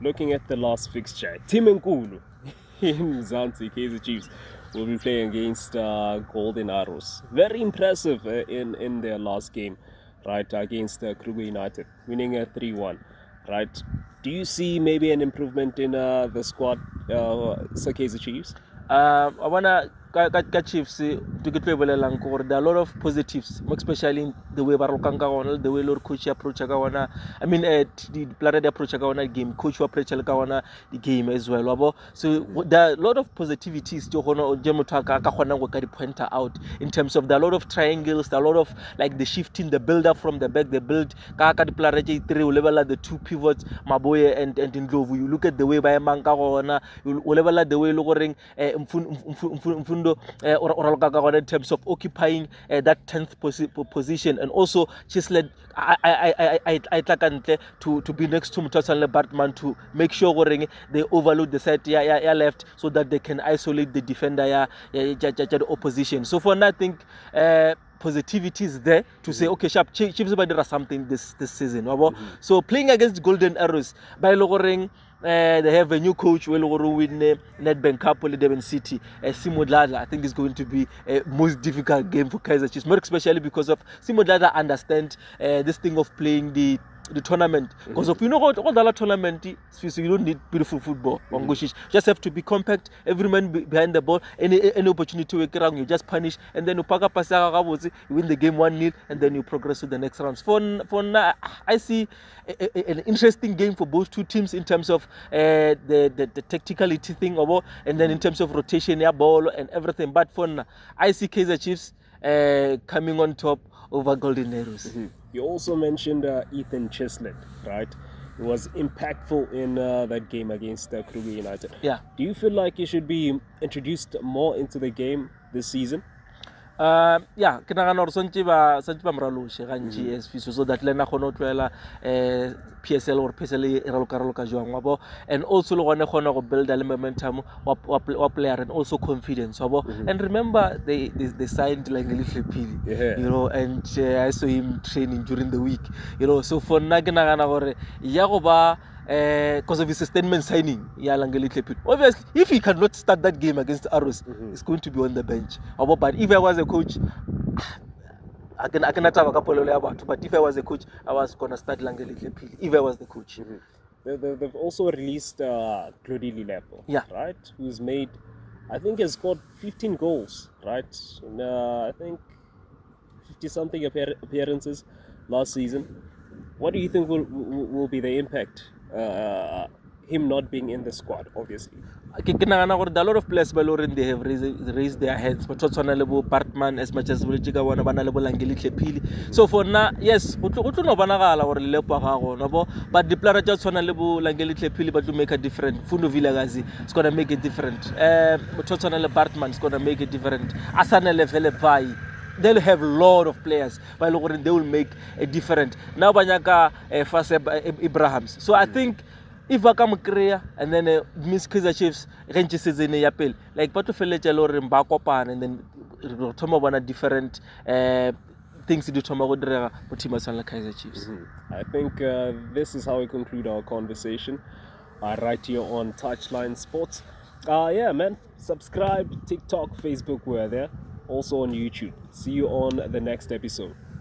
looking at the last fixture, Team Nkulu in Mzansi, Kaizer Chiefs, will be playing against Golden Arrows. Very impressive in their last game, right, against Kruger United, winning 3-1, right? Do you see maybe an improvement in the squad, Kaizer Chiefs? I wanna Chiefs to get there are a lot of positives, especially in the way the way Lord coach approach the player approach game, coach approach the game as well. So there are a lot of positivities to point out in terms of there are a lot of triangles, there are a lot of like the shifting, the build up from the back, the build the player level at the two pivots, Maboye and Ndlovu. You look at the way by Manka you level at the way lowering in terms of occupying that 10th position, and also Chisled I to be next to Mutasa Bartman to make sure they overload the side left so that they can isolate the defender the opposition. So for now, I think positivity is there to say okay, sharp Chiefs there are something this season. So playing against Golden Arrows by lowering. They have a new coach will win Nedbank Cup with Durban City. Simo Dladla, I think it's going to be a most difficult game for Kaizer Chiefs, more especially because of Simo Dladla understand this thing of playing the tournament. Because if you know all the tournament, you don't need beautiful football. Just have to be compact, every man behind the ball, any opportunity to around, you just punish, and then you pack up you win the game 1-0, and then you progress to the next rounds. For now, I see an interesting game for both two teams in terms of the tacticality thing, and then in terms of rotation, ball and everything. But for now, I see Kaizer Chiefs coming on top over Golden Arrows. You also mentioned Ethan Chislett, right? He was impactful in that game against Kruger United. Yeah. Do you feel like he should be introduced more into the game this season? Yeah, ke nagana gore santse ba moraloše gantši as fiso so that le na kgone go tloela PSL or PSL e raloka jwang wa bo, and also le gone kgona go build a momentum wa player and also confidence wa bo. And remember they signed like Flepili, you know, and I saw him training during the week, you know. So for nna ke nagana gore ya go ba because of his statement signing, obviously, if he cannot start that game against Arrows, he's going to be on the bench. But if I was a coach, I cannot have a couple of about. But if I was a coach, I was gonna start Langeli Pili. If I was the coach, they've also released Claudie Lilepo, right? Who's made, I think, has scored 15 goals, right? And, I think 50-something appearances last season. What do you think will be the impact? Him not being in the squad, obviously. A lot of players they have raised their heads, but Bartman as much as so for now, yes, but the player just but to make a different Fundo Villagazi is gonna make it different. Bartman is gonna make it different. Asana they'll have a lot of players, but they will make a different. Now Banyaka Ibrahams. So I think if I come career and then Miss Kaizer Chiefs season yapel like Pato Felecha Loren Bakopan and then Toma wana different things to do Tomago for Timasan Kaizer Chiefs. I think this is how we conclude our conversation right here on Touchline Sports. Yeah, man, subscribe, TikTok, Facebook, we're there. Also on YouTube. See you on the next episode.